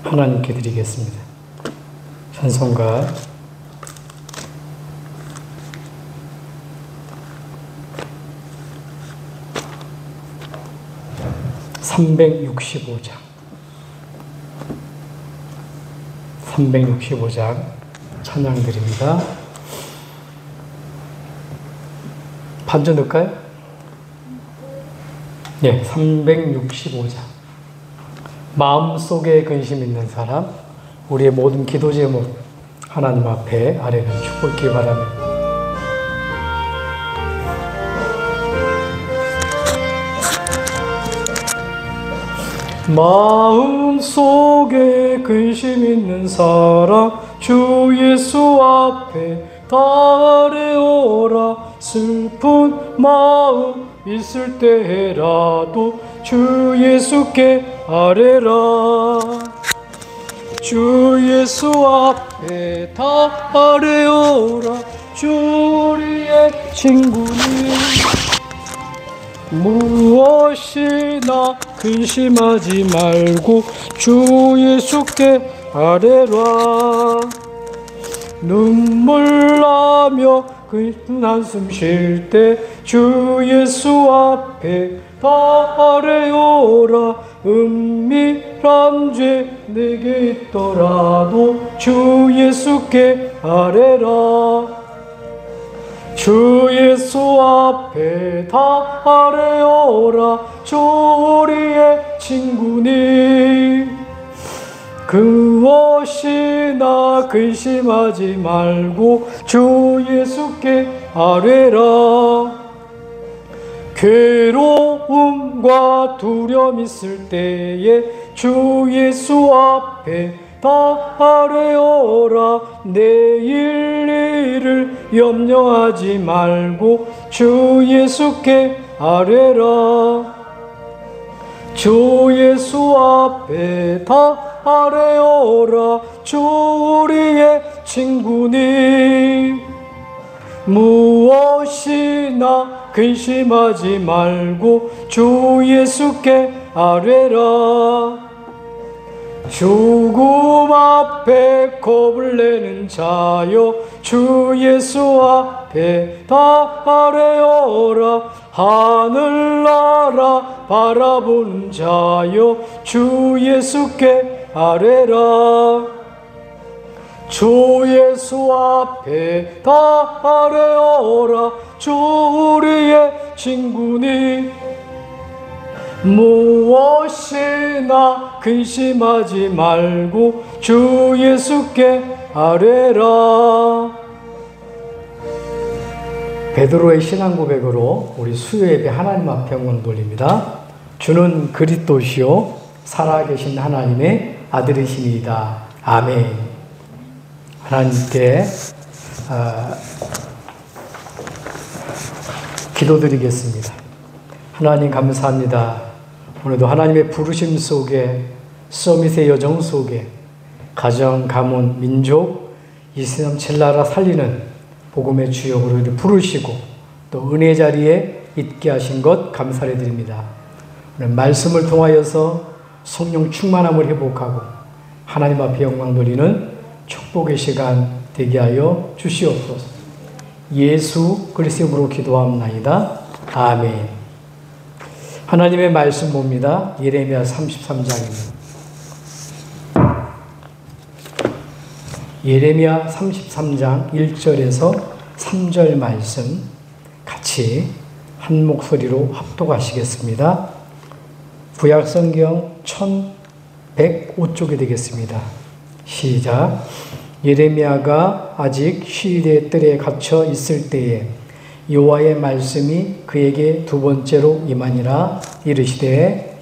하나님께 드리겠습니다. 찬송가 365장 365장 찬양 드립니다. 반주 넣을까요? 네, 365장. 마음속에 근심 있는 사람, 우리의 모든 기도 제목 하나님 앞에 아뢰는 축복기 바랍니다. 마음속에 근심 있는 사람, 주 예수 앞에 다 아뢰오라. 슬픈 마음 있을 때라도 주 예수께 아뢰라. 주 예수 앞에 다 아뢰오라. 주 우리의 친구니 무엇이나 근심하지 말고 주 예수께 아뢰라. 눈물 나며 깊은 한숨 쉴 때 주 예수 앞에 다 아뢰오라. 은밀한 죄 내게 있더라도 주 예수께 아뢰라. 주 예수 앞에 다 아뢰오라. 주 우리의 친구니 무엇이나 근심하지 말고 주 예수께 아뢰라. 괴로움과 두려움 있을 때에 주 예수 앞에 다 아뢰오라. 내일 일을 염려하지 말고 주 예수께 아뢰라. 주 예수 앞에 다 아뢰오라. 주 우리의 친구니 무엇이나 근심하지 말고 주 예수께 아뢰라. 죽음 앞에 겁을 내는 자여 주 예수 앞에 다 아뢰오라. 하늘나라 바라보는 자여 주 예수께 아뢰라. 주 예수 앞에 다 아뢰오라. 주 우리의 친구니 무엇이나 근심하지 말고 주 예수께 아뢰라. 베드로의 신앙 고백으로 우리 수요 예배 하나님 앞에 영광 돌립니다. 주는 그리스도시요 살아계신 하나님의 아들이시니이다. 아멘. 하나님께 기도드리겠습니다. 하나님 감사합니다. 오늘도 하나님의 부르심 속에, 서밋의 여정 속에 가정, 가문, 민족, 이스라엘 첼나라 살리는 복음의 주역으로 이를 부르시고 또 은혜 자리에 있게 하신 것 감사를 드립니다. 오늘 말씀을 통하여서 성령 충만함을 회복하고 하나님 앞에 영광 돌리는 축복의 시간 되게 하여 주시옵소서. 예수 그리스도의 이름으로 기도합나이다. 아멘. 하나님의 말씀 봅니다. 예레미야 33장입니다. 예레미야 33장 1절에서 3절 말씀 같이 한 목소리로 합독하시겠습니다. 구약성경 1105쪽이 되겠습니다. 시작. 예레미야가 아직 시리의 뜰에 갇혀 있을 때에 여호와의 말씀이 그에게 두 번째로 임하니라. 이르시되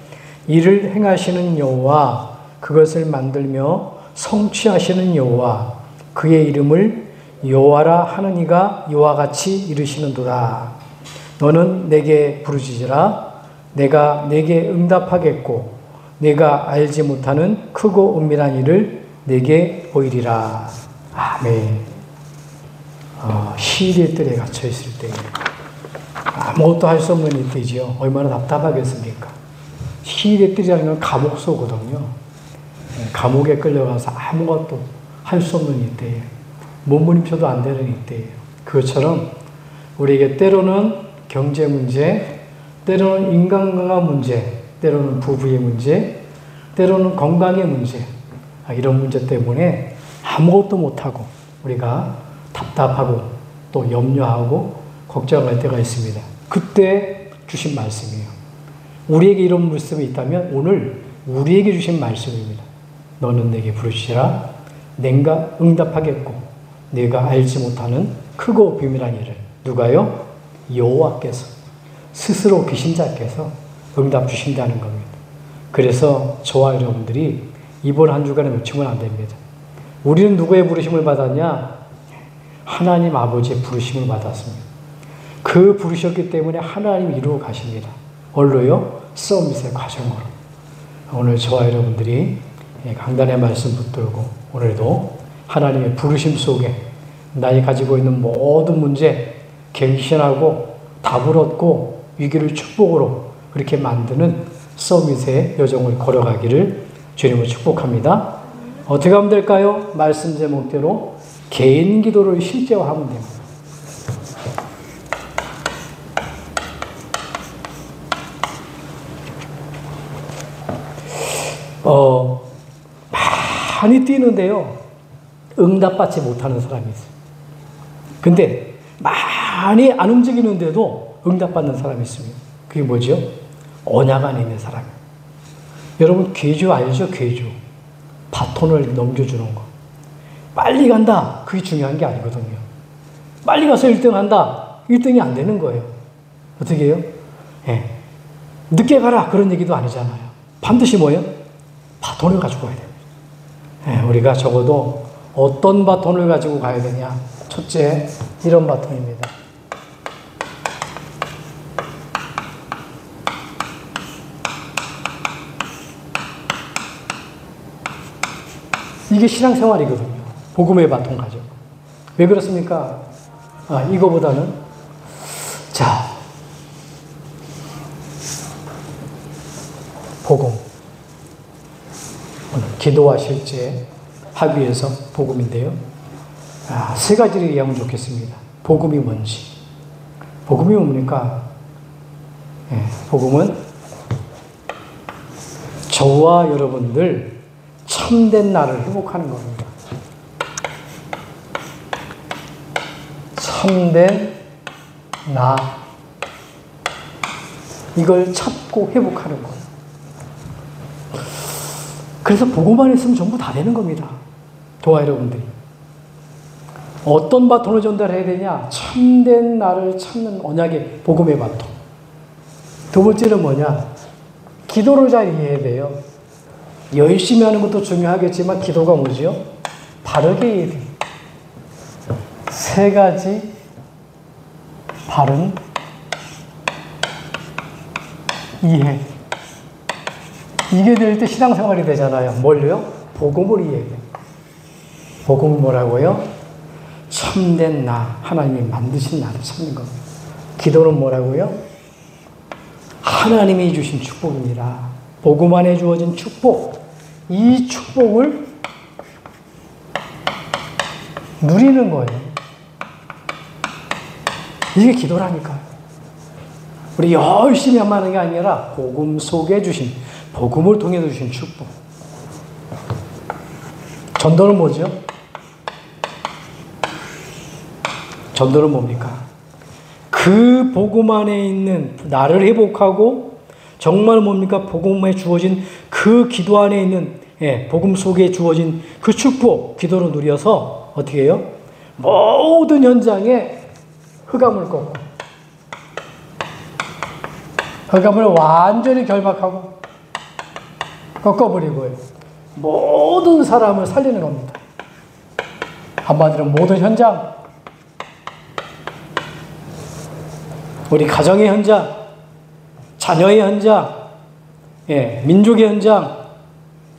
이를 행하시는 여호와, 그것을 만들며 성취하시는 여호와, 그의 이름을 여호와라 하는 이가 이와 같이 이르시는도다. 너는 내게 부르짖으라. 내가 내게 응답하겠고 내가 알지 못하는 크고 은밀한 일을 내게 보이리라. 아멘. 시리의 뜰에 갇혀 있을 때 아무것도 할 수 없는 이때지요. 얼마나 답답하겠습니까? 시리의 뜰이라는 건 감옥소거든요. 감옥에 끌려가서 아무것도 할 수 없는 이때에 몸부림쳐도 안 되는 이때에 그것처럼 우리에게 때로는 경제 문제, 때로는 인간관계 문제, 때로는 부부의 문제, 때로는 건강의 문제 이런 문제 때문에 아무것도 못하고 우리가 답답하고 또 염려하고 걱정할 때가 있습니다. 그때 주신 말씀이에요. 우리에게 이런 말씀이 있다면 오늘 우리에게 주신 말씀입니다. 너는 내게 부르시라 내가 응답하겠고 내가 알지 못하는 크고 비밀한 일을 누가요? 여호와께서 스스로 계신 자께서 응답 주신다는 겁니다. 그래서 저와 여러분들이 이번 한 주간에 놓치면 안 됩니다. 우리는 누구의 부르심을 받았냐? 하나님 아버지의 부르심을 받았습니다. 그 부르셨기 때문에 하나님 이루어 가십니다. 뭘로요? 서밋의 과정으로. 오늘 저와 여러분들이 강단의 말씀 붙들고 오늘도 하나님의 부르심 속에 나이 가지고 있는 모든 문제 갱신하고 답을 얻고 위기를 축복으로 그렇게 만드는 서밋의 여정을 걸어가기를 주님을 축복합니다. 어떻게 하면 될까요? 말씀 제목대로 개인 기도를 실제화하면 됩니다. 많이 뛰는데요. 응답받지 못하는 사람이 있어요. 근데 많이 안 움직이는데도 응답받는 사람이 있습니다. 그게 뭐죠? 언약 안에 있는 사람이에요. 여러분 괴주 알죠? 괴주. 바톤을 넘겨주는 거. 빨리 간다. 그게 중요한 게 아니거든요. 빨리 가서 1등 한다. 1등이 안 되는 거예요. 어떻게 해요? 예. 늦게 가라. 그런 얘기도 아니잖아요. 반드시 뭐예요? 바톤을 가지고 가야 됩니다. 예, 우리가 적어도 어떤 바톤을 가지고 가야 되냐. 첫째, 이런 바톤입니다. 이게 신앙생활이거든요. 복음의 바톤 가지고. 왜 그렇습니까? 이거보다는 자, 복음. 오늘 기도와 실제 하기 위해서 복음인데요. 세 가지를 이해하면 좋겠습니다. 복음이 뭔지. 복음이 뭡니까? 복음은 저와 여러분들 참된 나를 회복하는 겁니다. 참된 나. 이걸 찾고 회복하는 거예요. 그래서 복음만 있으면 전부 다 되는 겁니다. 저와 여러분들이. 어떤 바톤을 전달해야 되냐? 참된 나를 찾는 언약의 복음의 바톤. 두 번째는 뭐냐? 기도를 잘 이해해야 돼요. 열심히 하는 것도 중요하겠지만 기도가 뭐지요? 바르게 이해해야 돼요. 세 가지 바른 이해. 이게 될 때 신앙생활이 되잖아요. 뭘요? 복음을 이해해야 돼요. 복음은 뭐라고요? 참된 나, 하나님이 만드신 나를 찾는 겁니다. 기도는 뭐라고요? 하나님이 주신 축복입니다. 복음 안에 주어진 축복. 이 축복을 누리는 거예요. 이게 기도라니까요. 우리 열심히 하는 게 아니라 복음 속에 주신, 복음을 통해 주신 축복. 전도는 뭐죠? 전도는 뭡니까? 그 복음 안에 있는 나를 회복하고 정말 뭡니까? 복음에 주어진 그 기도 안에 있는 복음 속에 주어진 그 축복, 기도로 누려서 어떻게 해요? 모든 현장에 흑암을 꺾고 흑암을 완전히 결박하고 꺾어버리고요. 모든 사람을 살리는 겁니다. 한마디로 모든 현장, 우리 가정의 현장, 자녀의 현장, 민족의 현장,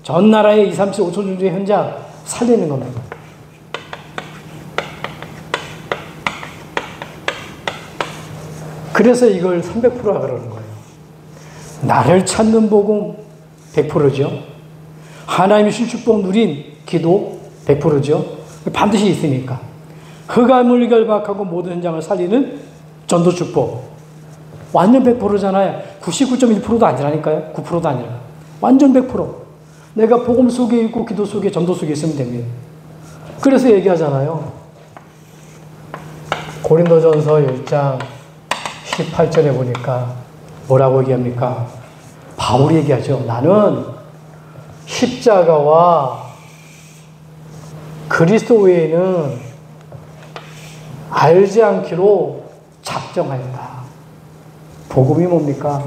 전 나라의 2, 3, 4, 5천 종족의 현장 살리는 겁니다. 그래서 이걸 300%라 그러는 거예요. 나를 찾는 복음 100%죠. 하나님의 축복 누린 기도 100%죠. 반드시 있으니까. 흑암을 결박하고 모든 현장을 살리는 전도 축복. 완전 100%잖아요. 99.1%도 아니라니까요. 9%도 아니라. 완전 100%. 내가 복음 속에 있고 기도 속에 전도 속에 있으면 됩니다. 그래서 얘기하잖아요. 고린도전서 1장 18절에 보니까 뭐라고 얘기합니까? 바울이 얘기하죠. 나는 십자가와 그리스도 외에는 알지 않기로 작정하였다. 복음이 뭡니까?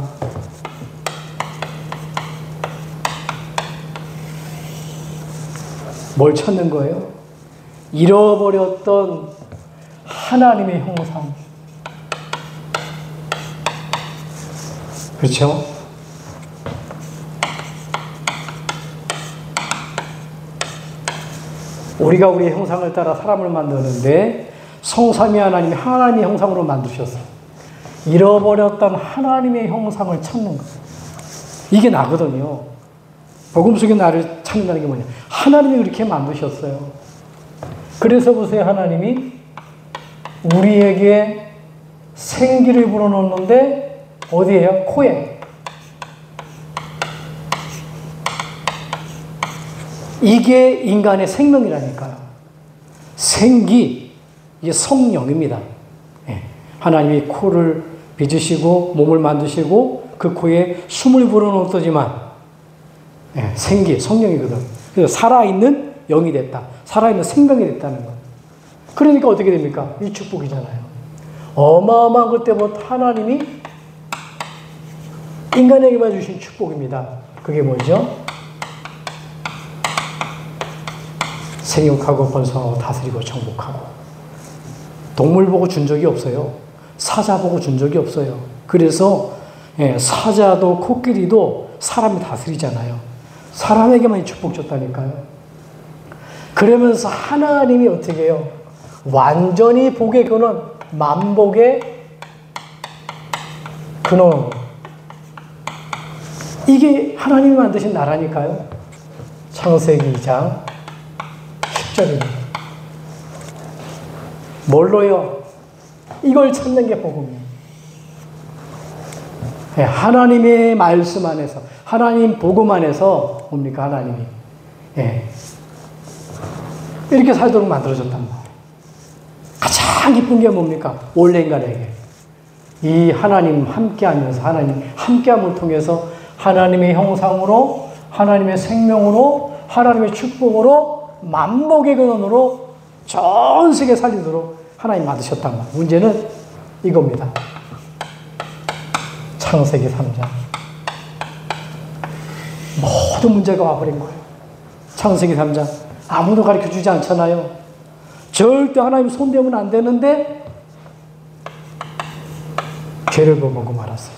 뭘 찾는 거예요? 잃어버렸던 하나님의 형상. 그렇죠? 우리가 우리의 형상을 따라 사람을 만드는데 성삼위 하나님이 하나님의 형상으로 만드셨어요. 잃어버렸던 하나님의 형상을 찾는 거예요. 이게 나거든요. 복음 속에 나를 찾는다는 게 뭐냐. 하나님이 그렇게 만드셨어요. 그래서 보세요. 하나님이 우리에게 생기를 불어넣는데 어디에요? 코에. 이게 인간의 생명이라니까요. 생기, 이게 성령입니다. 하나님이 코를 빚으시고 몸을 만드시고 그 코에 숨을 불어넣었더지만 생기, 성령이거든. 그래서 살아있는 영이 됐다. 살아있는 생명이 됐다는 거예요. 그러니까 어떻게 됩니까? 이 축복이잖아요. 어마어마한 그때부터 하나님이 인간에게만 주신 축복입니다. 그게 뭐죠? 생육하고 번성하고 다스리고 정복하고. 동물 보고 준 적이 없어요. 사자 보고 준 적이 없어요. 그래서 사자도 코끼리도 사람이 다스리잖아요. 사람에게만 이 축복 줬다니까요. 그러면서 하나님이 어떻게 해요? 완전히 복의 근원, 만복의 근원. 이게 하나님이 만드신 나라니까요. 창세기 2장 10절입니다. 뭘로요? 이걸 찾는 게 복음이에요. 하나님의 말씀 안에서, 하나님 복음 안에서 뭡니까? 하나님이 이렇게 살도록 만들어졌단 말이에요. 가장 기쁜 게 뭡니까? 원래 인간에게 이 하나님 함께하면서, 하나님 함께함을 통해서 하나님의 형상으로, 하나님의 생명으로, 하나님의 축복으로, 만복의 근원으로 전 세계 살리도록 하나님 만드셨단 말이에요. 문제는 이겁니다. 창세기 3장. 모든 문제가 와버린 거예요. 창세기 3장. 아무도 가르쳐주지 않잖아요. 절대 하나님 손대면 안 되는데 죄를 범하고 말았어요.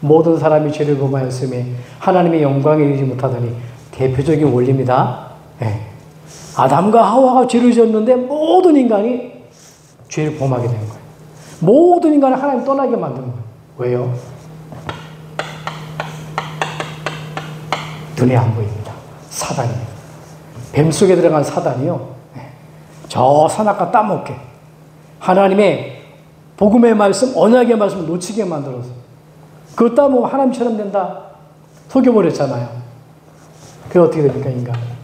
모든 사람이 죄를 범하였음에 하나님의 영광에 이르지 못하더니 대표적인 원리입니다. 아담과 하와가 죄를 지었는데 모든 인간이 죄를 범하게 된 거예요. 모든 인간을 하나님 떠나게 만든 거예요. 왜요? 눈에 안 보입니다. 사단입니다. 뱀 속에 들어간 사단이요. 저 산악과 따먹게 하나님의 복음의 말씀, 언약의 말씀을 놓치게 만들어서 그거 따먹으면 하나님처럼 된다. 속여버렸잖아요. 그게 어떻게 됩니까, 인간?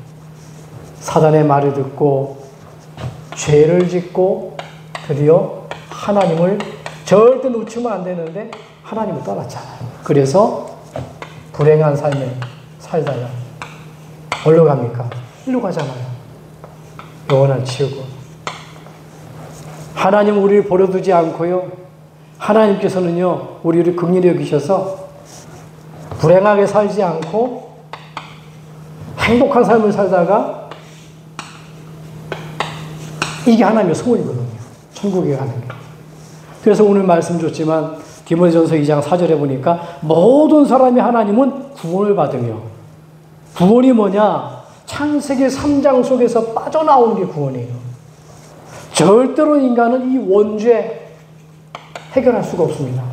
사단의 말을 듣고 죄를 짓고 드디어 하나님을 절대 놓치면 안 되는데 하나님을 떠났잖아요. 그래서 불행한 삶을 살다가 어디로 갑니까? 일로 가잖아요. 영원한 지옥으로. 하나님은 우리를 버려두지 않고요. 하나님께서는요, 우리를 긍휼히 여기셔서 불행하게 살지 않고 행복한 삶을 살다가 이게 하나님의 소원이거든요. 천국에 가는 게. 그래서 오늘 말씀 줬지만 디모데전서 2장 4절에 보니까 모든 사람이 하나님은 구원을 받으며, 구원이 뭐냐? 창세기 3장 속에서 빠져나오는 게 구원이에요. 절대로 인간은 이 원죄 해결할 수가 없습니다.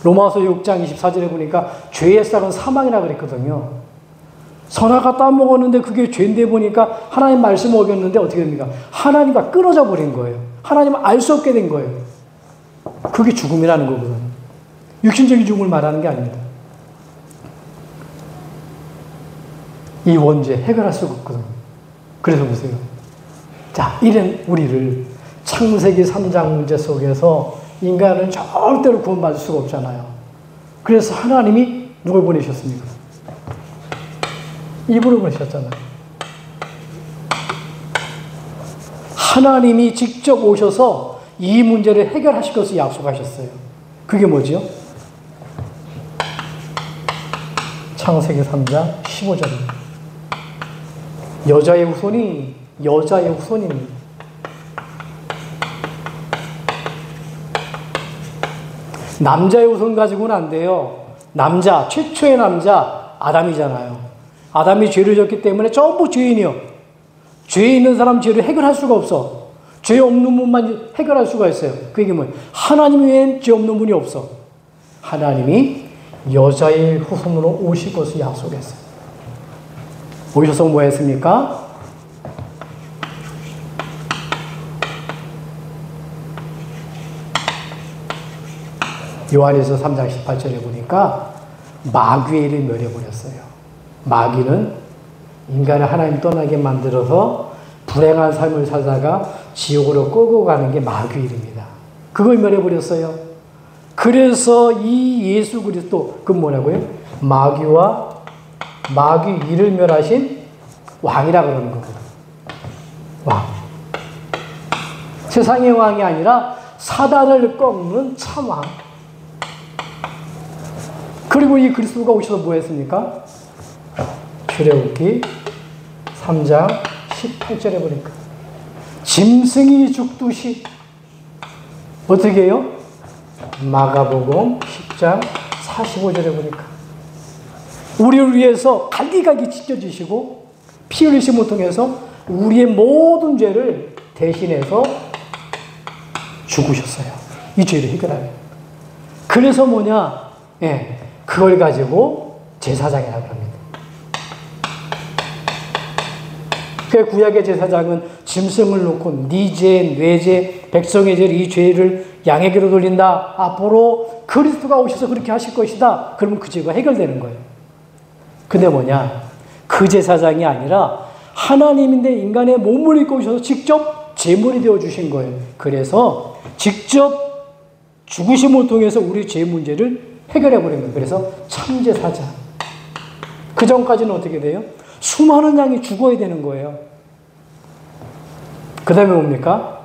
로마서 6장 24절에 보니까 죄의 싹은 사망이라 그랬거든요. 선악과 따먹었는데 그게 죄인데 보니까 하나님 말씀 어겼는데 어떻게 됩니까? 하나님과 끊어져 버린 거예요. 하나님을 알 수 없게 된 거예요. 그게 죽음이라는 거거든요. 육신적인 죽음을 말하는 게 아닙니다. 이 원죄 해결할 수가 없거든요. 그래서 보세요. 자, 이런 우리를 창세기 3장 문제 속에서 인간은 절대로 구원받을 수가 없잖아요. 그래서 하나님이 누굴 보내셨습니까? 이분을 보내셨잖아요. 하나님이 직접 오셔서 이 문제를 해결하실 것을 약속하셨어요. 그게 뭐지요? 창세기 3장 15절입니다. 여자의 후손입니다. 남자의 후손 가지고는 안 돼요. 최초의 남자, 아담이잖아요. 아담이 죄를 졌기 때문에 전부 죄인이요. 죄 있는 사람 죄를 해결할 수가 없어. 죄 없는 분만 해결할 수가 있어요. 그 얘기 뭐예요? 하나님 외엔 죄 없는 분이 없어. 하나님이 여자의 후손으로 오실 것을 약속했어요. 오셔서 뭐 했습니까? 요한에서 3장 18절에 보니까 마귀를 멸해버렸어요. 마귀는 인간을 하나님 떠나게 만들어서 불행한 삶을 살다가 지옥으로 끌고 가는 게 마귀 일입니다. 그걸 멸해버렸어요. 그래서 이 예수 그리스도, 그 뭐라고요? 마귀 일을 멸하신 왕이라 그러는 거거든요. 왕. 세상의 왕이 아니라 사단을 꺾는 참왕. 그리고 이 그리스도가 오셔서 뭐 했습니까? 출애굽기 3장 18절에 보니까 짐승이 죽듯이 어떻게 해요? 마가복음 10장 45절에 보니까 우리를 위해서 갈기갈기 찢겨지시고 피 흘리심을 통해서 우리의 모든 죄를 대신해서 죽으셨어요. 이 죄를 해결하면. 그래서 뭐냐? 그걸 가지고 제사장이라고 합니다. 그 구약의 제사장은 짐승을 놓고 네 죄, 뇌 죄, 백성의 죄, 이 죄를 양에게로 돌린다. 앞으로 그리스도가 오셔서 그렇게 하실 것이다. 그러면 그 죄가 해결되는 거예요. 근데 뭐냐? 그 제사장이 아니라 하나님인데 인간의 몸을 입고 오셔서 직접 제물이 되어주신 거예요. 그래서 직접 죽으심을 통해서 우리 죄 문제를 해결해버린 거예요. 그래서 참제사자. 그 전까지는 어떻게 돼요? 수많은 양이 죽어야 되는 거예요. 그 다음에 뭡니까?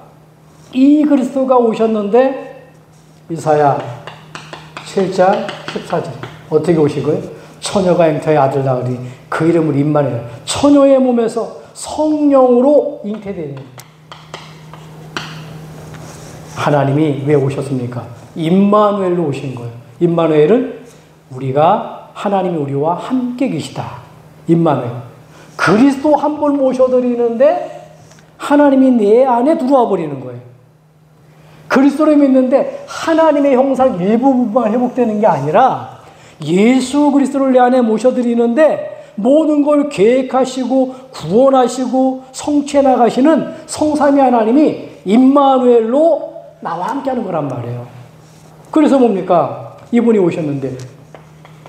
이 그리스도가 오셨는데 이사야 7장 14절 어떻게 오시고요? 처녀가 잉태의 아들 낳으리 그 이름을 임마누엘. 처녀의 몸에서 성령으로 잉태되는 하나님이 왜 오셨습니까? 임마누엘로 오신 거예요. 임마누엘은 우리가 하나님이 우리와 함께 계시다. 임마누엘. 그리스도 한 번 모셔드리는데 하나님이 내 안에 들어와 버리는 거예요. 그리스도를 믿는데 하나님의 형상 일부분만 회복되는 게 아니라 예수 그리스도를 내 안에 모셔드리는데 모든 걸 계획하시고 구원하시고 성취해 나가시는 성삼위 하나님이 임마누엘로 나와 함께 하는 거란 말이에요. 그래서 뭡니까? 이분이 오셨는데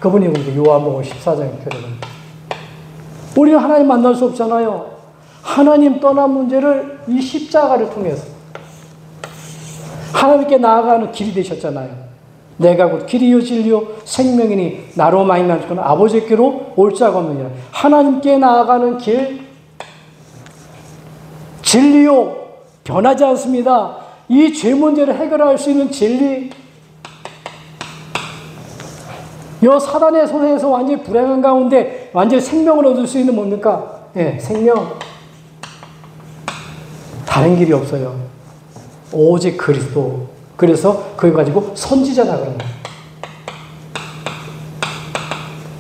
그분이 요한복음 14장에 표현합니다. 우리는 하나님 만날 수 없잖아요. 하나님 떠난 문제를 이 십자가를 통해서 하나님께 나아가는 길이 되셨잖아요. 내가 곧 길이요 진리요 생명이니 나로 말미암아 죽거나 아버지께로 올 자가 없느니라. 하나님께 나아가는 길, 진리요 변하지 않습니다. 이 죄 문제를 해결할 수 있는 진리, 이 사단의 손에서 완전히 불행한 가운데 완전히 생명을 얻을 수 있는 뭡니까? 생명. 다른 길이 없어요. 오직 그리스도. 그래서 그걸 가지고 선지자다 그런 거예요.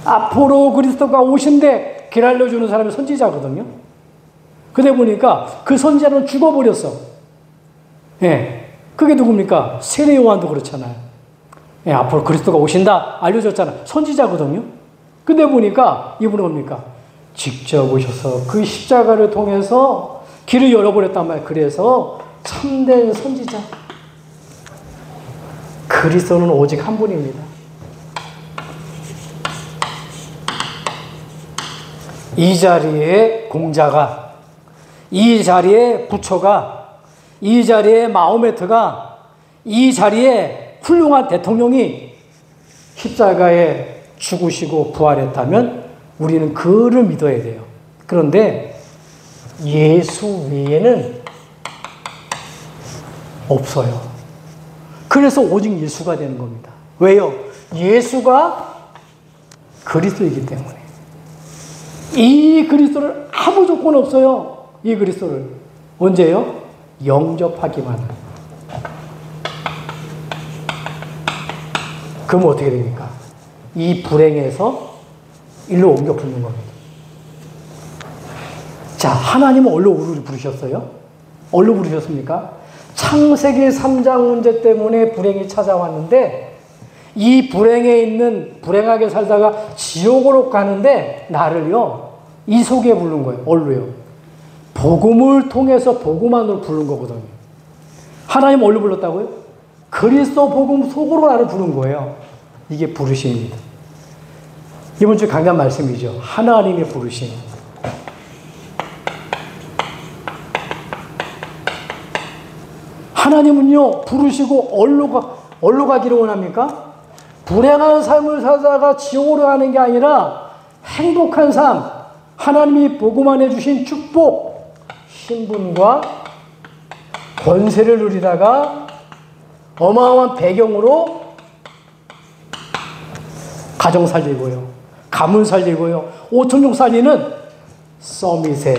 앞으로 그리스도가 오신데 길 알려주는 사람이 선지자거든요. 근데 보니까 그 선지자는 죽어버렸어. 그게 누굽니까? 세례 요한도 그렇잖아요. 앞으로 그리스도가 오신다 알려줬잖아. 선지자거든요. 근데 보니까 이분은 뭡니까? 직접 오셔서 그 십자가를 통해서 길을 열어버렸단 말이에요. 그래서 참된 선지자. 그리스도는 오직 한 분입니다. 이 자리에 공자가, 이 자리에 부처가, 이 자리에 마호메트가, 이 자리에 훌륭한 대통령이 십자가에 죽으시고 부활했다면 우리는 그를 믿어야 돼요. 그런데 예수 외에는 없어요. 그래서 오직 예수가 되는 겁니다. 왜요? 예수가 그리스도이기 때문에. 이 그리스도를 아무 조건 없어요. 이 그리스도를. 언제요? 영접하기만. 그럼 어떻게 됩니까? 이 불행에서 일로 옮겨 붙는 겁니다. 자, 하나님은 어디로 우리를 부르셨어요? 어디로 부르셨습니까? 창세기 3장 문제 때문에 불행이 찾아왔는데 이 불행에 있는, 불행하게 살다가 지옥으로 가는데 나를요, 이 속에 부른 거예요. 어디로요? 복음을 통해서 복음 안으로 부른 거거든요. 하나님 어디로 불렀다고요? 그리스도 복음 속으로 나를 부른 거예요. 이게 부르심입니다. 이번 주 강단 말씀이죠. 하나님의 부르심. 하나님은요, 부르시고 어디로 가기를 원합니까? 불행한 삶을 살다가 지옥으로 가는 게 아니라 행복한 삶, 하나님이 복음 안에 주신 축복, 신분과 권세를 누리다가 어마어마한 배경으로 가정 살리고요, 가문 살리고요, 5천종 살리는 서밋의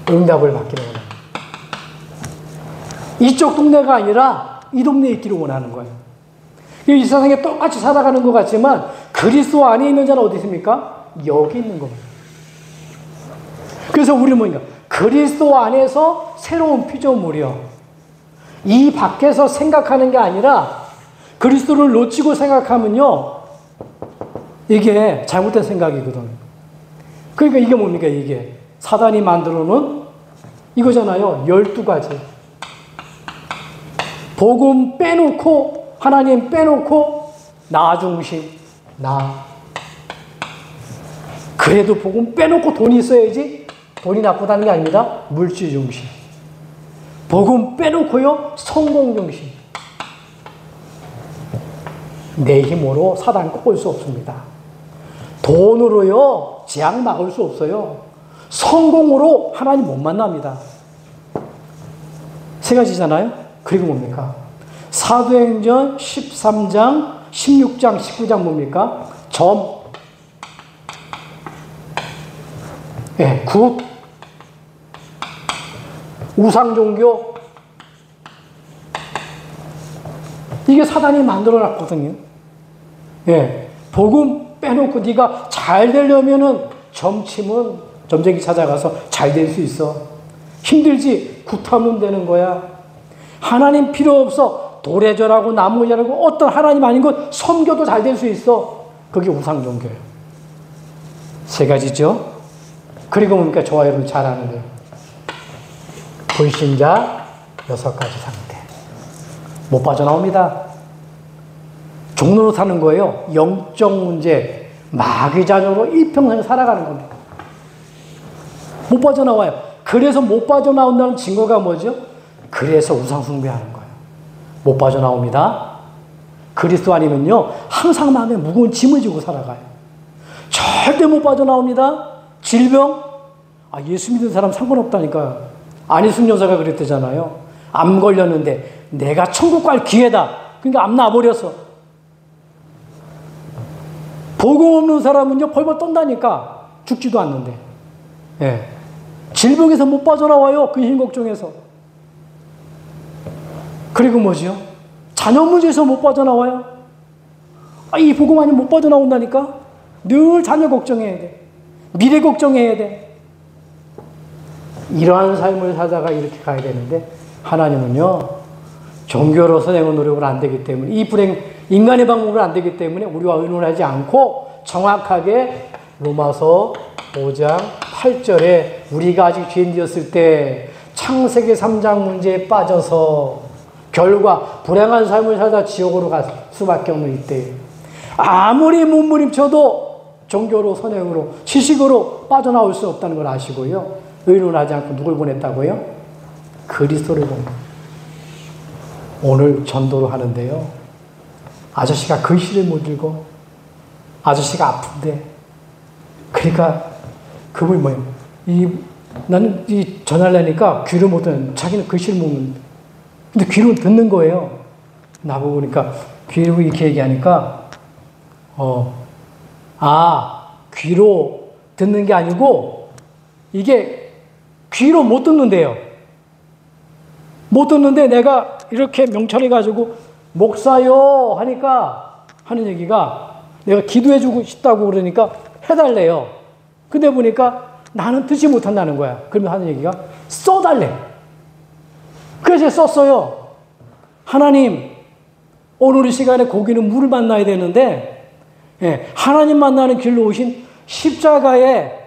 응답을 받기를 원합니다. 이쪽 동네가 아니라 이 동네에 있기를 원하는 거예요. 이 세상에 똑같이 살아가는 것 같지만 그리스도 안에 있는 자는 어디 있습니까? 여기 있는 겁니다. 그래서 우리는 뭐냐? 그리스도 안에서 새로운 피조물이요. 이 밖에서 생각하는 게 아니라 그리스도를 놓치고 생각하면요, 이게 잘못된 생각이거든요. 그러니까 이게 뭡니까? 이게 사단이 만들어 놓은 이거잖아요. 12가지. 복음 빼놓고, 하나님 빼놓고, 나 중심, 나. 그래도 복음 빼놓고 돈이 있어야지. 돈이 나쁘다는 게 아닙니다. 물질 중심. 복음 빼놓고요, 성공 중심. 내 힘으로 사단 꺾을 수 없습니다. 돈으로요, 재앙 막을 수 없어요. 성공으로 하나님 못 만납니다. 세 가지잖아요? 그리고 뭡니까? 사도행전 13장, 16장, 19장 뭡니까? 점. 예, 굿. 우상종교. 이게 사단이 만들어 놨거든요. 예. 복음 빼놓고 네가 잘 되려면은 점치면 점쟁이 찾아가서 잘 될 수 있어. 힘들지? 굿하면 되는 거야. 하나님 필요 없어. 도래절하고 나무절하고 어떤 하나님 아닌 것 섬겨도 잘 될 수 있어. 그게 우상종교예요. 세 가지죠. 그리고 뭡니까? 저와 여러분 잘 아는 거예요. 불신자 6가지 상태. 못 빠져나옵니다. 종로로 사는 거예요. 영적 문제, 마귀 자녀로 일평생 살아가는 겁니다. 못 빠져나와요. 그래서 못 빠져나온다는 증거가 뭐죠? 그래서 우상숭배하는 거예요. 못 빠져나옵니다. 그리스도 아니면요, 항상 마음에 무거운 짐을 지고 살아가요. 절대 못 빠져나옵니다. 질병? 예수 믿는 사람 상관없다니까요. 안희숙 여사가 그랬대잖아요. 암 걸렸는데 내가 천국 갈 기회다. 그러니까 암 나버렸어. 복음 없는 사람은요, 벌벌 떤다니까. 죽지도 않는데. 예. 질병에서 못 빠져나와요. 근심 걱정해서. 그리고 뭐지요? 자녀 문제에서 못 빠져나와요. 이 복음 아니면 못 빠져나온다니까. 늘 자녀 걱정해야 돼. 미래 걱정해야 돼. 이러한 삶을 살다가 이렇게 가야 되는데 하나님은요, 종교로서 내는 노력을 안 되기 때문에, 이 불행 인간의 방법으로 안 되기 때문에 우리와 의논하지 않고 정확하게 로마서 5장 8절에 우리가 아직 죄인되었을 때 창세기 3장 문제에 빠져서 결과 불행한 삶을 살다 지옥으로 갈 수밖에 없는 이때 아무리 몸부림쳐도 종교로 선행으로 지식으로 빠져나올 수 없다는 걸 아시고요. 의논하지 않고 누굴 보냈다고요? 그리스도를 보냅니다. 오늘 전도를 하는데요. 아저씨가 글씨를 못 읽어. 아저씨가 아픈데. 그러니까 그분이 뭐예요? 나는 전하려니까 귀를 못 듣는, 자기는 글씨를 못 듣는데. 근데 귀로 듣는 거예요. 나보고 그러니까 귀로 이렇게 얘기하니까 귀로 듣는 게 아니고 이게 귀로 못 듣는데요. 못 듣는데 내가 이렇게 명찰해가지고 목사요 하니까 하는 얘기가 내가 기도해주고 싶다고 그러니까 해달래요. 근데 보니까 나는 듣지 못한다는 거야. 그러면 하는 얘기가 써달래. 그래서 썼어요. 하나님, 오늘 이 시간에 고기는 물을 만나야 되는데 하나님 만나는 길로 오신 십자가에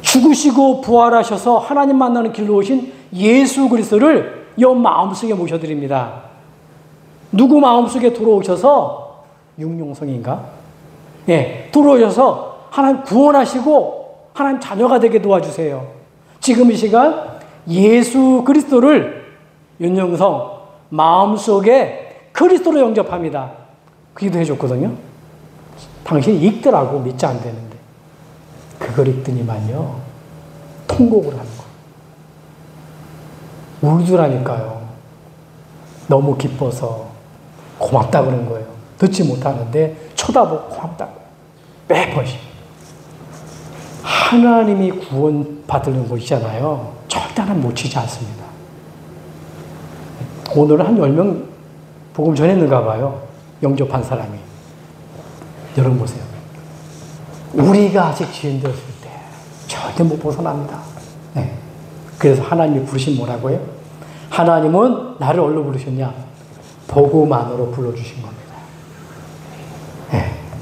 죽으시고 부활하셔서 하나님 만나는 길로 오신 예수 그리스도를 여 마음속에 모셔드립니다. 누구 마음속에 들어오셔서 육룡성인가? 들어오셔서 하나님 구원하시고 하나님 자녀가 되게 도와주세요. 지금 이 시간 예수 그리스도를 윤영성 마음속에 그리스도로 영접합니다. 기도해 줬거든요. 당신이 읽더라고 믿지 안 되는데. 그걸 읽더니만요. 통곡을 하는 거예요. 울더라니까요. 너무 기뻐서 고맙다 그런 거예요. 듣지 못하는데 쳐다보고 고맙다고. 매번씩. 하나님이 구원받는 곳이잖아요. 절대 하나님 못 치지 않습니다. 오늘은 한 10명 복음 전했는가 봐요. 영접한 사람이. 여러분 보세요. 우리가 아직 죄인 되었을 때 절대 못 벗어납니다. 그래서 하나님이 부르신 뭐라고요? 하나님은 나를 어디로 부르셨냐? 복음만으로 불러주신 겁니다.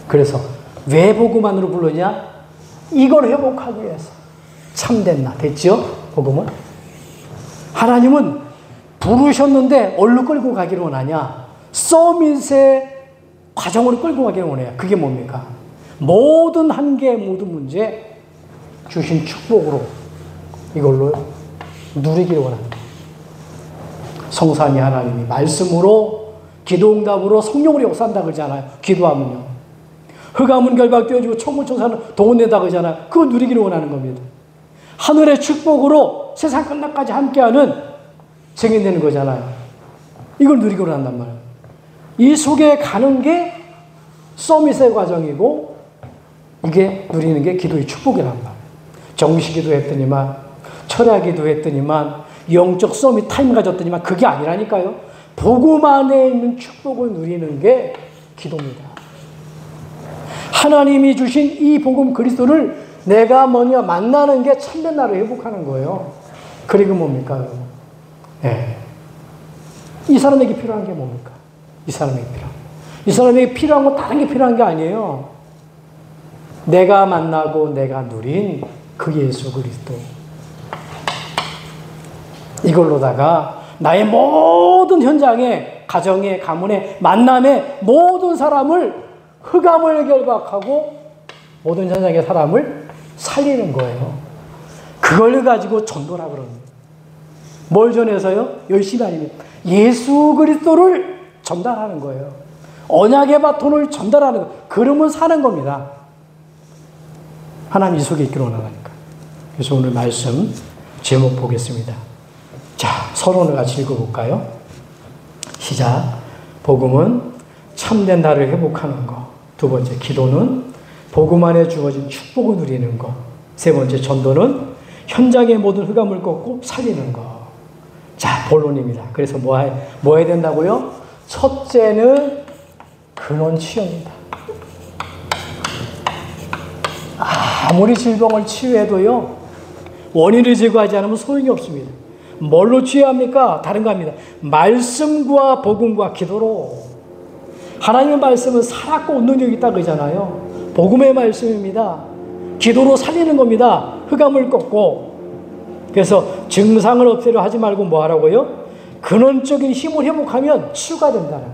그래서 왜 복음만으로 불렀냐? 이걸 회복하기 위해서. 참된 나. 됐죠? 복음은? 하나님은 부르셨는데 어디로 끌고 가기를 원하냐? 서밋의 과정으로 끌고 가기를 원해요. 그게 뭡니까? 모든 한계, 모든 문제 주신 축복으로 이걸로 누리기를 원합니다. 성삼위 하나님이 말씀으로 기도응답으로 성령으로 역사한다 그러잖아요. 기도하면요. 흑암은 결박되어지고 천문천사는 동원된다 그러잖아요. 그거 누리기를 원하는 겁니다. 하늘의 축복으로 세상 끝날까지 함께하는 생겨내는 거잖아요. 이걸 누리기로 한단 말이에요. 이 속에 가는 게 서밋의 과정이고 이게 누리는 게 기도의 축복이란 말이에요. 정시기도 했더니만 철야기도 했더니만 영적 서밋 타임 가졌더니만 그게 아니라니까요. 복음 안에 있는 축복을 누리는 게 기도입니다. 하나님이 주신 이 복음 그리스도를 내가 만나는 게 참된 나를 회복하는 거예요. 그리고 뭡니까? 이 사람에게 필요한 게 뭡니까? 이 사람에게 필요한 건 다른 게 필요한 게 아니에요. 내가 만나고 내가 누린 그 예수 그리스도. 이걸로다가 나의 모든 현장에, 가정에, 가문에, 만남에 모든 사람을 흑암을 결박하고 모든 현장의 사람을 살리는 거예요. 그걸 가지고 전도라고 그럽니다. 뭘 전해서요? 열심히 아닙니다. 예수 그리스도를 전달하는 거예요. 언약의 바톤을 전달하는 거. 그러면 사는 겁니다. 하나님 이 속에 있기를 원하니까. 그래서 오늘 말씀 제목 보겠습니다. 자, 서론을 같이 읽어볼까요? 시작. 복음은 참된 나를 회복하는 것. 두 번째, 기도는 복음 안에 주어진 축복을 누리는 것. 세 번째, 전도는 현장의 모든 흑암을 꺾고 살리는 것. 자, 본론입니다. 그래서 뭐 해야 된다고요? 첫째는 근원 치유입니다. 아무리 질병을 치유해도요, 원인을 제거하지 않으면 소용이 없습니다. 뭘로 치유합니까? 다른 거 합니다. 말씀과 복음과 기도로. 하나님의 말씀은 살았고 능력이 있다 그러잖아요. 복음의 말씀입니다. 기도로 살리는 겁니다. 흑암을 꺾고. 그래서 증상을 없애려 하지 말고 뭐 하라고요? 근원적인 힘을 회복하면 치유가 된다는.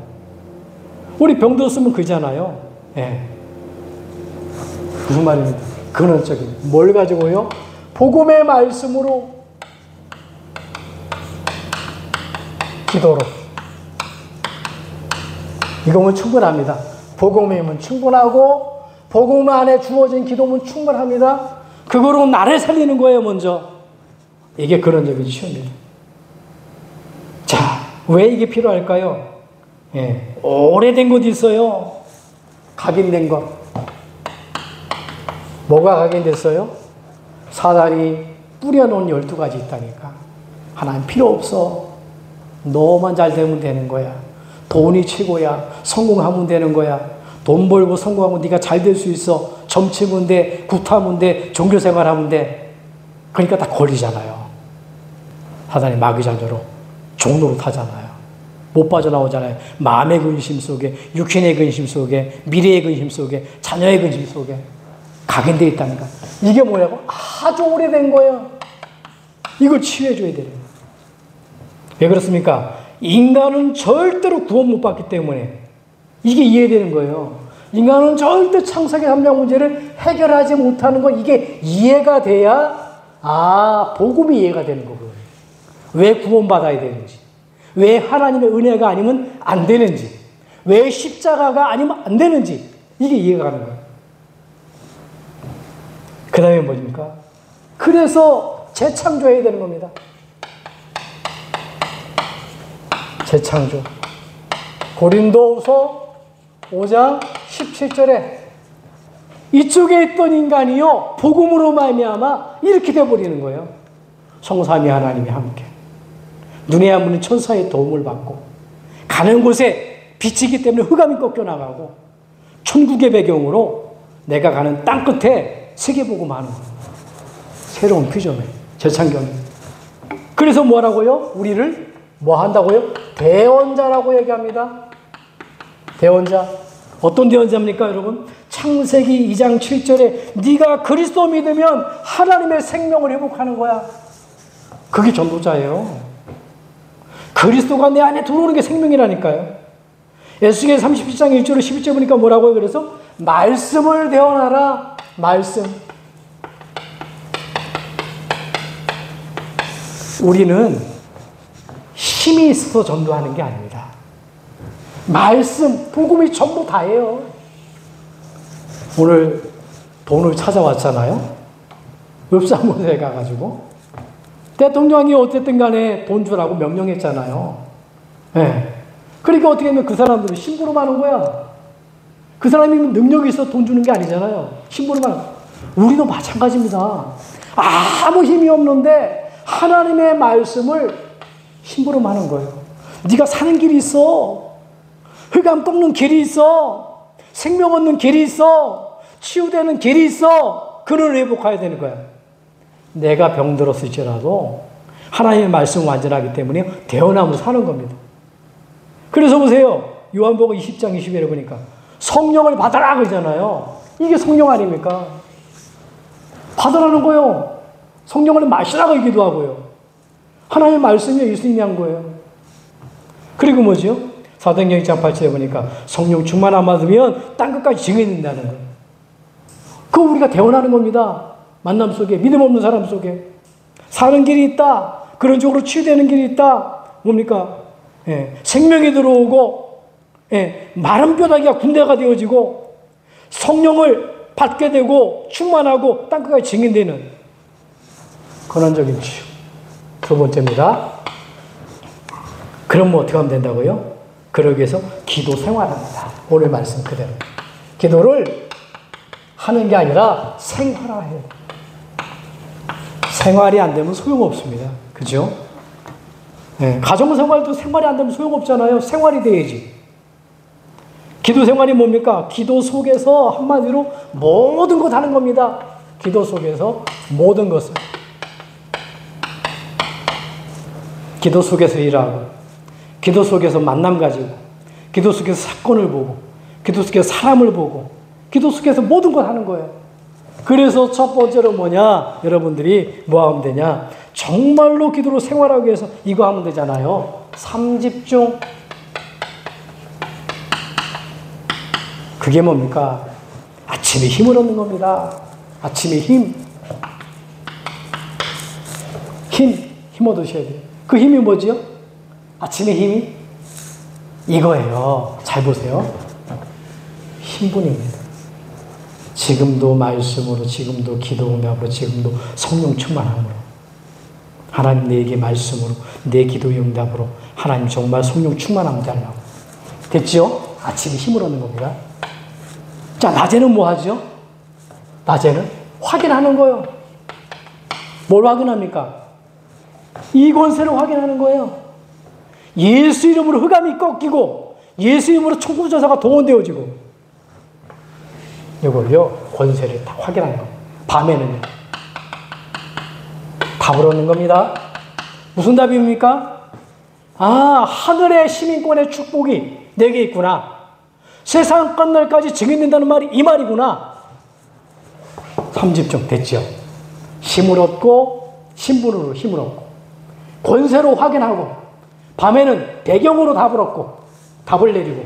우리 병 들었으면 그잖아요. 예. 무슨 말입니까? 근원적인. 뭘 가지고요? 복음의 말씀으로, 기도로. 이거면 충분합니다. 복음이면 충분하고 복음 안에 주어진 기도면 충분합니다. 그거로 나를 살리는 거예요, 먼저. 이게 근원적인 치유입니다. 자, 왜 이게 필요할까요? 예, 오래된 것 있어요. 각인된 것. 뭐가 각인됐어요? 사단이 뿌려놓은 12가지 있다니까. 하나님 필요 없어. 너만 잘 되면 되는 거야. 돈이 최고야. 성공하면 되는 거야. 돈 벌고 성공하면 네가 잘 될 수 있어. 점치면 돼. 굿하면 돼. 종교생활하면 돼. 그러니까 다 걸리잖아요. 사단이 마귀자녀로 종로로 타잖아요. 못 빠져나오잖아요. 마음의 근심 속에, 육신의 근심 속에, 미래의 근심 속에, 자녀의 근심 속에 각인되어 있다니까. 이게 뭐냐고? 아주 오래된 거예요. 이걸 치유해줘야 돼요. 왜 그렇습니까? 인간은 절대로 구원 못 받기 때문에 이게 이해되는 거예요. 인간은 절대 창세기 3장 문제를 해결하지 못하는 거, 이게 이해가 돼야, 복음이 이해가 되는 거고요. 왜 구원받아야 되는지, 왜 하나님의 은혜가 아니면 안 되는지, 왜 십자가가 아니면 안 되는지, 이게 이해가 가는 거예요. 그 다음에 뭐입니까? 그래서 재창조해야 되는 겁니다. 재창조. 고린도후서 5장 17절에 이쪽에 있던 인간이요 복음으로 말미암아 이렇게 돼버리는 거예요. 성삼위 하나님이 함께 눈에 안 보이는 천사의 도움을 받고 가는 곳에 빛이기 때문에 흑암이 꺾여나가고 천국의 배경으로 내가 가는 땅 끝에 세계복음하는 거예요. 새로운 비전을 재창조합니다. 그래서 뭐라고요? 우리를 뭐 한다고요? 대언자라고 얘기합니다. 대언자. 어떤 대언자입니까, 여러분? 창세기 2장 7절에 네가 그리스도 믿으면 하나님의 생명을 회복하는 거야. 그게 전도자예요. 그리스도가 내 안에 들어오는 게 생명이라니까요. 에스겔 37장 1절로 12절 보니까 뭐라고요? 그래서 말씀을 대언하라. 말씀. 우리는 힘이 있어서 전도하는 게 아닙니다. 말씀, 복음이 전부 다예요. 오늘 돈을 찾아왔잖아요. 읍사무소에 가가지고 대통령이 어쨌든 간에 돈 주라고 명령했잖아요. 네. 그러니까 어떻게 하면 그 사람들은 심부름 하는 거야. 그 사람이 능력이 있어 돈 주는 게 아니잖아요. 심부름 하는 거야. 우리도 마찬가지입니다. 아무 힘이 없는데 하나님의 말씀을 심부름 하는 거예요. 네가 사는 길이 있어. 흑암 꺾는 길이 있어. 생명 얻는 길이 있어. 치유되는 길이 있어. 그를 회복해야 되는 거야. 내가 병들었을지라도 하나님의 말씀은 완전하기 때문에 대언함으로 사는 겁니다. 그래서 보세요. 요한복음 20장 20절에 보니까 성령을 받아라 그러잖아요. 이게 성령 아닙니까? 받으라는 거예요. 성령을 마시라고 얘기도 하고요. 하나님의 말씀이 예수님이 한 거예요. 그리고 뭐죠? 사도행전 2장 8절에 보니까 성령 충만 받으면 땅끝까지 증인된다는 거예요. 그거 우리가 대언하는 겁니다. 만남 속에, 믿음 없는 사람 속에. 사는 길이 있다. 그런 쪽으로 치유되는 길이 있다. 뭡니까? 예, 생명이 들어오고, 예, 마른 뼈다귀가 군대가 되어지고, 성령을 받게 되고, 충만하고, 땅끝까지 증인되는 근원적인 치유. 두 번째입니다. 그럼 뭐 어떻게 하면 된다고요? 그러기 위해서 기도 생활합니다. 오늘 말씀 그대로. 기도를 하는 게 아니라 생활화해요. 생활이 안 되면 소용없습니다. 그죠? 네, 가정생활도 생활이 안 되면 소용없잖아요. 생활이 돼야지. 기도 생활이 뭡니까? 기도 속에서 한마디로 모든 것 하는 겁니다. 기도 속에서 모든 것을. 기도 속에서 일하고, 기도 속에서 만남 가지고, 기도 속에서 사건을 보고, 기도 속에서 사람을 보고, 기도 속에서 모든 걸 하는 거예요. 그래서 첫 번째로 뭐냐? 여러분들이 뭐 하면 되냐? 정말로 기도로 생활하기 위해서 이거 하면 되잖아요. 3집중. 그게 뭡니까? 아침에 힘을 얻는 겁니다. 아침에 힘 얻으셔야 돼요. 그 힘이 뭐지요? 아침에 힘이 이거예요. 잘 보세요. 신분입니다. 지금도 말씀으로, 지금도 기도 응답으로, 지금도 성령 충만함으로, 하나님 내게 말씀으로, 내 기도 응답으로 하나님 정말 성령 충만함 달라고. 됐죠? 아침에 힘을 얻는 겁니다. 자, 낮에는 뭐 하죠? 낮에는 확인하는 거예요. 뭘 확인합니까? 이 권세를 확인하는 거예요. 예수 이름으로 흑암이 꺾이고, 예수 이름으로 초구조사가 동원되어지고, 이걸요, 권세를 다 확인하는 겁니다. 밤에는요. 답을 얻는 겁니다. 무슨 답입니까? 아, 하늘의 시민권의 축복이 내게 있구나. 세상 끝날까지 증인된다는 말이 이 말이구나. 3집중 됐죠. 힘을 얻고, 신분으로 힘을 얻고, 권세로 확인하고, 밤에는 배경으로 답을 얻고, 답을 내리고.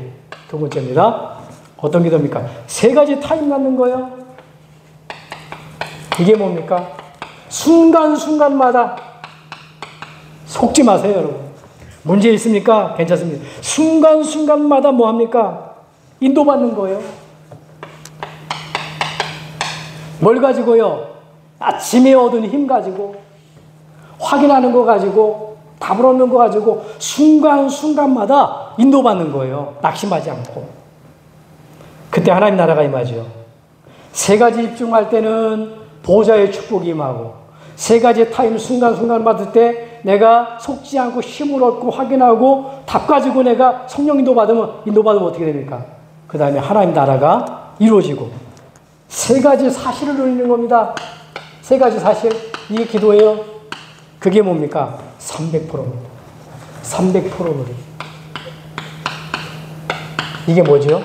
두 번째입니다. 어떤 기도입니까? 세 가지 타임 갖는 거예요. 이게 뭡니까? 순간순간마다 속지 마세요, 여러분. 문제 있습니까? 괜찮습니다. 순간순간마다 뭐 합니까? 인도받는 거예요. 뭘 가지고요? 아침에 얻은 힘 가지고, 확인하는 거 가지고, 답을 얻는 거 가지고 순간순간마다 인도받는 거예요. 낙심하지 않고. 그때 하나님 나라가 임하죠. 세 가지 집중할 때는 보좌의 축복이 임하고, 세 가지 타임 순간순간 받을 때 내가 속지 않고 힘을 얻고 확인하고 답 가지고 내가 성령 인도받으면 어떻게 됩니까? 그 다음에 하나님 나라가 이루어지고, 세 가지 사실을 누리는 겁니다. 세 가지 사실. 이게 기도예요. 그게 뭡니까? 300%입니다. 300% 누리. 이게 뭐죠?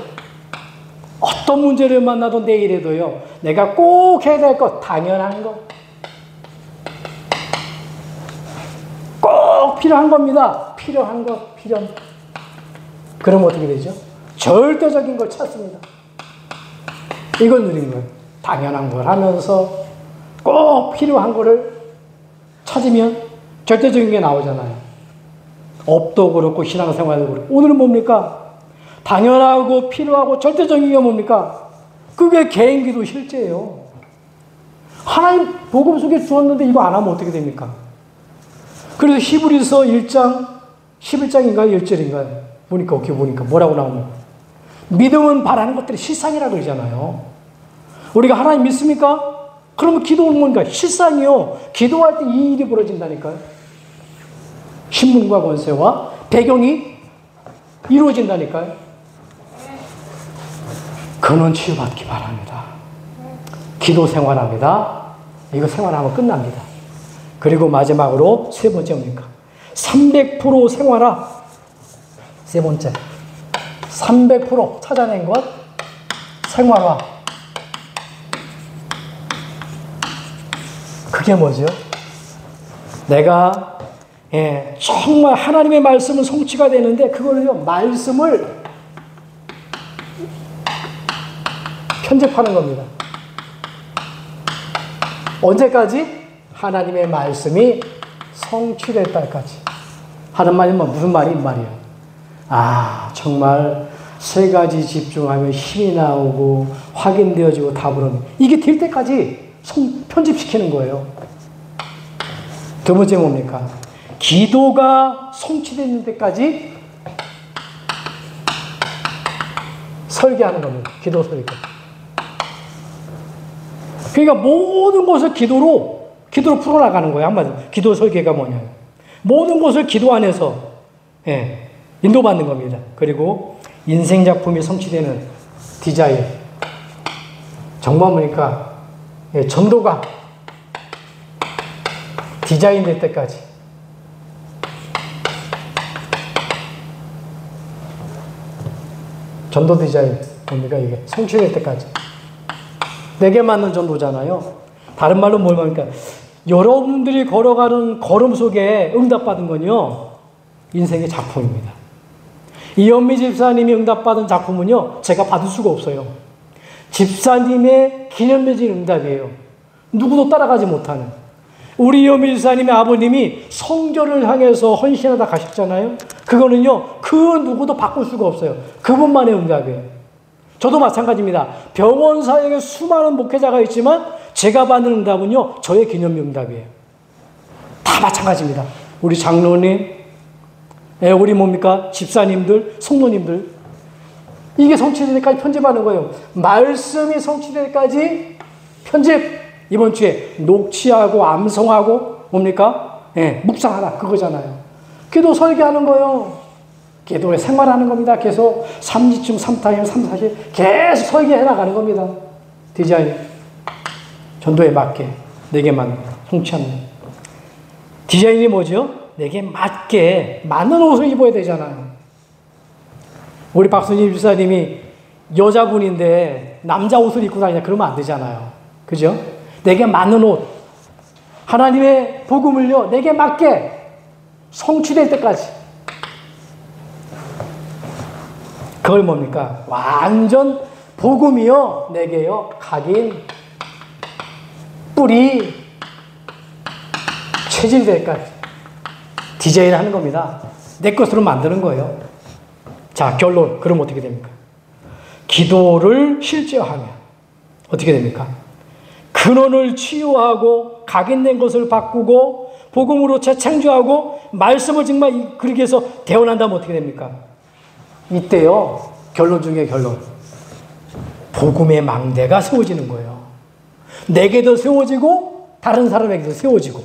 어떤 문제를 만나도 내일에도요, 내가 꼭 해야 될 것, 당연한 것, 꼭 필요한 겁니다. 필요한 것, 필요한 것. 그럼 어떻게 되죠? 절대적인 걸 찾습니다. 이걸 누린 거예요. 당연한 걸 하면서 꼭 필요한 거를 찾으면 절대적인 게 나오잖아요. 업도 그렇고 신앙생활도 그렇고. 오늘은 뭡니까? 당연하고 필요하고 절대적인 게 뭡니까? 그게 개인기도 실제예요. 하나님 복음 속에 주었는데 이거 안 하면 어떻게 됩니까? 그래서 히브리서 1장 11장인가요? 1절인가요? 보니까 뭐라고 나오냐? 믿음은 바라는 것들이 실상이라고 그러잖아요. 우리가 하나님 믿습니까? 그러면 기도는 뭔가? 실상이요. 기도할 때 이 일이 벌어진다니까요. 신분과 권세와 배경이 이루어진다니까요. 근원 치유받기 바랍니다. 기도 생활합니다. 이거 생활하면 끝납니다. 그리고 마지막으로 세 번째 뭡니까? 300% 생활화. 세 번째. 300% 찾아낸 것, 생활화. 그게 뭐죠? 내가 정말 하나님의 말씀은 성취가 되는데 그걸요, 말씀을 편집하는 겁니다. 언제까지? 하나님의 말씀이 성취될 때까지. 하는 말이 무슨 말이? 이 말이에요. 아, 정말 세 가지 집중하면 힘이 나오고 확인되어지고 답을 얻는, 이게 될 때까지 편집시키는 거예요. 두 번째 뭡니까? 기도가 성취되는 데까지 설계하는 겁니다. 기도 설계. 그러니까 모든 것을 기도로 풀어나가는 거예요. 한마디로. 기도 설계가 뭐냐면. 모든 것을 기도 안에서 인도받는 겁니다. 그리고 인생작품이 성취되는 디자인. 정말 보니까 전도가 디자인 될 때까지. 전도 디자인 뭡니까 이게? 성취될 때까지. 내게 맞는 전도잖아요. 다른 말로 뭘 말합니까? 여러분들이 걸어가는 걸음 속에 응답받은 건요, 인생의 작품입니다. 이현미 집사님이 응답받은 작품은요, 제가 받을 수가 없어요. 집사님의 기념해진 응답이에요. 누구도 따라가지 못하는. 우리 이현미 집사님의 아버님이 성전을 향해서 헌신하다 가셨잖아요. 그거는요, 그 누구도 바꿀 수가 없어요. 그분만의 응답이에요. 저도 마찬가지입니다. 병원 사역에 수많은 목회자가 있지만 제가 받는 응답은요, 저의 기념 응답이에요. 다 마찬가지입니다. 우리 장로님, 우리 뭡니까? 집사님들, 성도님들. 이게 성취될 때까지 편집하는 거예요. 말씀이 성취될 때까지 편집. 이번 주에 녹취하고 암송하고 뭡니까? 묵상하라. 그거잖아요. 기도 설계하는 거예요. 기도에 생활하는 겁니다. 계속 3지층, 3타임, 3, 4시 계속 설계해 나가는 겁니다. 디자인. 전도에 맞게, 내게 맞는, 성취하는. 디자인이 뭐죠? 내게 맞게, 맞는 옷을 입어야 되잖아요. 우리 박순희 집사님이 여자분인데 남자 옷을 입고 다니냐, 그러면 안 되잖아요. 그죠? 내게 맞는 옷. 하나님의 복음을요, 내게 맞게 성취될 때까지. 그걸 뭡니까? 완전 복음이요, 내게요, 각인, 뿌리, 체질될 때까지 디자인 하는 겁니다. 내 것으로 만드는 거예요. 자, 결론. 그럼 어떻게 됩니까? 기도를 실제화하면 어떻게 됩니까? 근원을 치유하고 각인된 것을 바꾸고 복음으로 재창조하고 말씀을 정말 그렇게 해서 대원한다면 어떻게 됩니까? 이때요, 결론 중에 결론. 복음의 망대가 세워지는 거예요. 내게도 세워지고 다른 사람에게도 세워지고.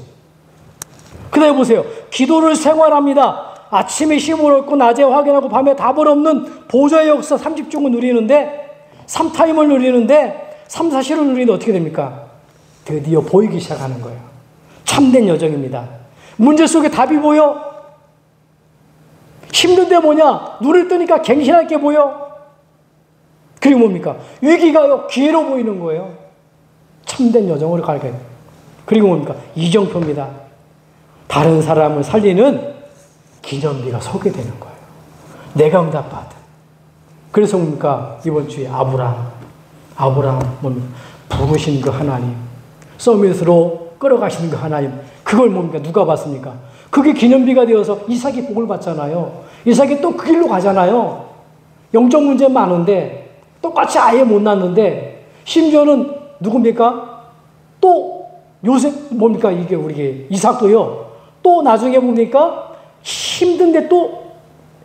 그 다음에 보세요. 기도를 생활합니다. 아침에 힘을 얻고 낮에 확인하고 밤에 답을 없는 보좌의 역사 30중을 누리는데 3타임을 누리는데 3, 4시를 누리는데 어떻게 됩니까? 드디어 보이기 시작하는 거예요. 참된 여정입니다. 문제 속에 답이 보여? 힘든데 뭐냐? 눈을 뜨니까 갱신할 게 보여? 그리고 뭡니까? 위기가요, 기회로 보이는 거예요. 참된 여정을 가게. 그리고 뭡니까? 이정표입니다. 다른 사람을 살리는 기념비가 서게 되는 거예요. 내가 응답받은. 그래서 뭡니까? 이번 주에 아브라함 뭡니까? 부르신 그 하나님, 서밋으로 끌어가시는 그 하나님, 그걸 뭡니까? 누가 봤습니까? 그게 기념비가 되어서 이삭이 복을 받잖아요. 이삭이 또 그 길로 가잖아요. 영적 문제 많은데 똑같이 아예 못 낳는데 심지어는 누굽니까? 또 요셉 뭡니까? 이게 우리 이삭도요. 또 나중에 뭡니까? 힘든데 또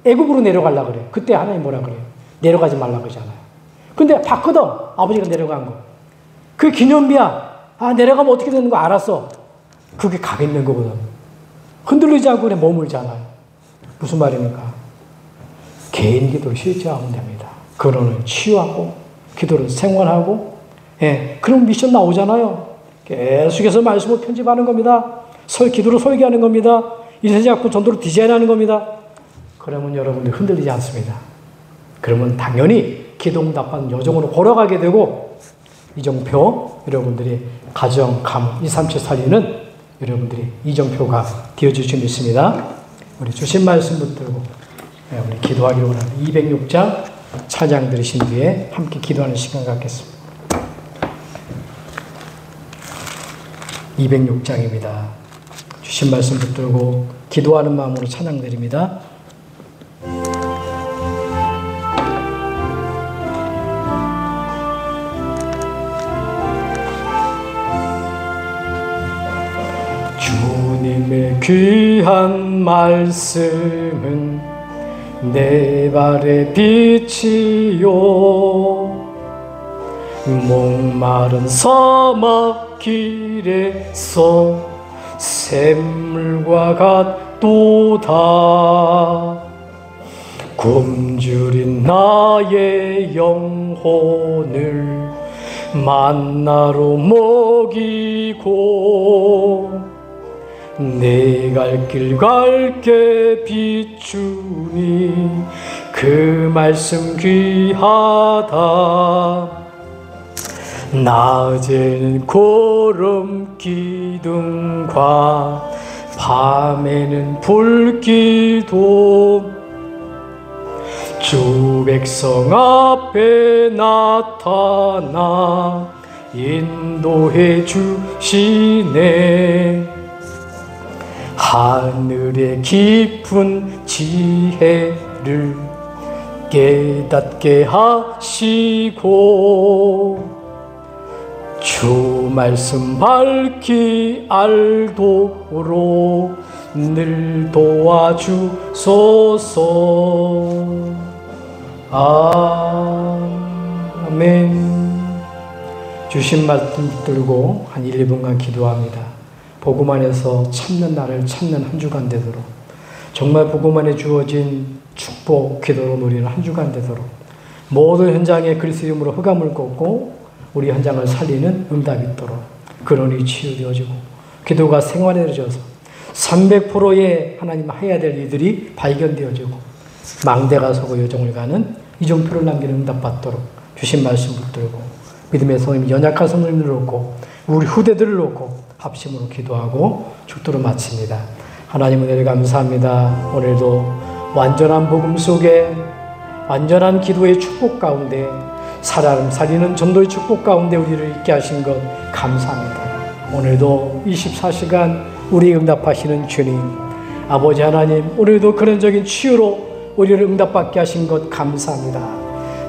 애굽으로 내려가려고 그래요. 그때 하나님 뭐라 그래요? 내려가지 말라 그러잖아요. 근데 봤거든. 아버지가 내려간 거. 그 기념비야. 아, 내려가면 어떻게 되는 거 알았어. 그게 각 있는 거거든. 흔들리지 않고 그냥 머물잖아요. 무슨 말입니까? 개인 기도를 실제하면 됩니다. 근원을 치유하고 기도를 생활하고, 그런 미션 나오잖아요. 계속해서 말씀을 편집하는 겁니다. 기도로 설계하는 겁니다. 이세제 갖고 전도로 디자인하는 겁니다. 그러면 여러분들 흔들리지 않습니다. 그러면 당연히 기도응답받는 여정으로 걸어가게 되고, 이정표 여러분들이 가정, 가문, 2, 3, 7 살리는 여러분들이 이정표가 되어줄 수 있습니다. 우리 주신 말씀 붙들고 우리 기도하기로 원하는 206장 찬양 들으신 뒤에 함께 기도하는 시간 갖겠습니다. 206장입니다. 주신 말씀 붙들고 기도하는 마음으로 찬양 드립니다. 주님의 귀한 말씀은 내 발의 빛이요 목마른 사막 길에서 샘물과 같도다. 굶주린 나의 영혼을 만나로 먹이고 내 갈 길 갈게 비추니 그 그 말씀 귀하다. 낮에는 구름 기둥과 밤에는 불기도 주 백성 앞에 나타나 인도해 주시네. 하늘의 깊은 지혜를 깨닫게 하시고 주 말씀 밝히 알도록 늘 도와주소서. 아멘. 주신 말씀 붙들고 한 1, 2분간 기도합니다. 복음 안에서 참는 나를 참는 한 주간 되도록, 정말 복음 안에 주어진 축복, 기도로 누리는 한 주간 되도록, 모든 현장에 그리스도 이름으로 흑암을 꺾고 우리 현장을 살리는 응답이 있도록 근원이 치유되어지고 기도가 생활해져서 300%의 하나님 해야 될 일들이 발견되어지고 망대가 서고 여정을 가는 이정표를 남기는 응답받도록 주신 말씀 붙들고 믿음의 성님, 연약한 성도님들을 놓고 우리 후대들을 놓고 합심으로 기도하고 축도로 마칩니다. 하나님 은혜를 감사합니다. 오늘도 완전한 복음 속에 완전한 기도의 축복 가운데 사람 살리는 전도의 축복 가운데 우리를 있게 하신 것 감사합니다. 오늘도 24시간 우리 응답하시는 주님 아버지 하나님, 오늘도 근원적인 치유로 우리를 응답받게 하신 것 감사합니다.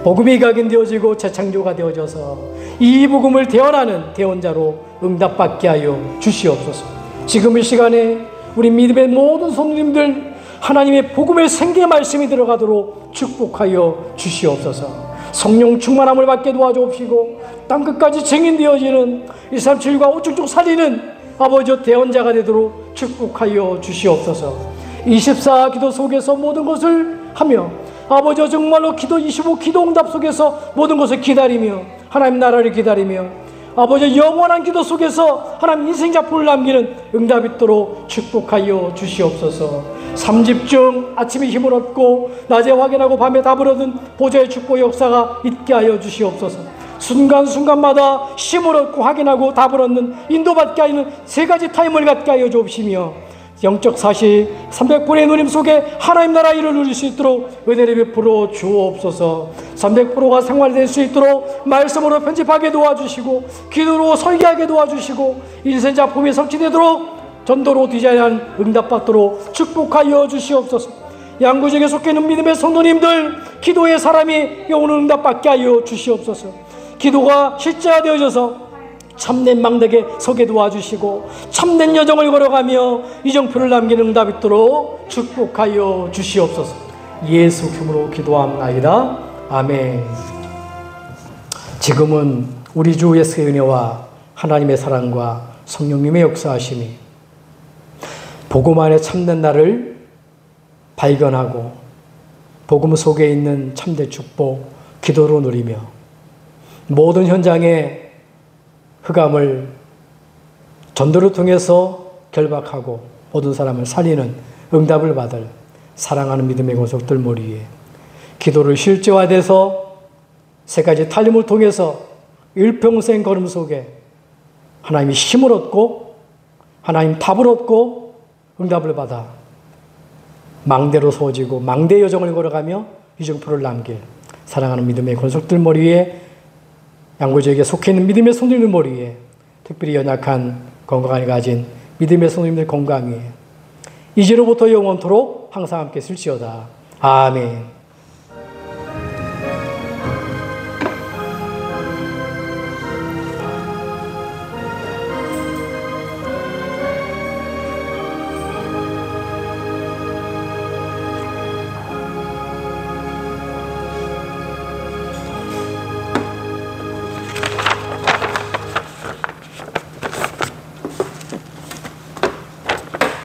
복음이 각인되어지고 재창조가 되어져서 이 복음을 대언하는 대언자로 응답받게 하여 주시옵소서. 지금 이 시간에 우리 믿음의 모든 성도님들 하나님의 복음의 생계 말씀이 들어가도록 축복하여 주시옵소서. 성령 충만함을 받게 도와주옵시고 땅끝까지 증인되어지는 137과 우측쭉 살리는 아버지 대언자가 되도록 축복하여 주시옵소서. 24 기도 속에서 모든 것을 하며 아버지 정말로 기도 25 기도 응답 속에서 모든 것을 기다리며 하나님 나라를 기다리며 아버지 영원한 기도 속에서 하나님 인생 작품을 남기는 응답이 있도록 축복하여 주시옵소서. 3집중 아침에 힘을 얻고 낮에 확인하고 밤에 답을 얻은 보좌의 축복 역사가 있게 하여 주시옵소서. 순간순간마다 힘을 얻고 확인하고 답을 얻는 인도받게 하는 세 가지 타임을 갖게 하여 주옵시며 영적 사실 300%의 누림 속에 하나님 나라 일을 누릴 수 있도록 은혜를 베풀어 주옵소서. 300%가 생활될 수 있도록 말씀으로 편집하게 도와주시고 기도로 설계하게 도와주시고 인생 작품이 성취되도록 전도로 디자인한 응답받도록 축복하여 주시옵소서. 양구지에 속해 있는 믿음의 성도님들 기도의 사람이 영혼을 응답받게 하여 주시옵소서. 기도가 실제화되어져서 참된 망대에 서게 도와주시고 참된 여정을 걸어가며 이정표를 남기는 응답이 있도록 축복하여 주시옵소서. 예수 이름으로 기도합나이다. 아멘. 지금은 우리 주 예수의 은혜와 하나님의 사랑과 성령님의 역사하심이 복음 안에 참된 나를 발견하고 복음 속에 있는 참된 축복 기도로 누리며 모든 현장에 흑암을 전도를 통해서 결박하고 모든 사람을 살리는 응답을 받을 사랑하는 믿음의 권속들 머리 위에 기도를 실제화돼서 세 가지 탈림을 통해서 일평생 걸음 속에 하나님이 힘을 얻고 하나님 답을 얻고 응답을 받아 망대로 서어지고 망대의 여정을 걸어가며 이정표를 남길 사랑하는 믿음의 권속들 머리 위에 양구지역에 속해 있는 믿음의 성도님들 머리 위에 특별히 연약한 건강을 가진 믿음의 성도님들 건강 위에 이제로부터 영원토록 항상 함께 있을지어다. 아멘.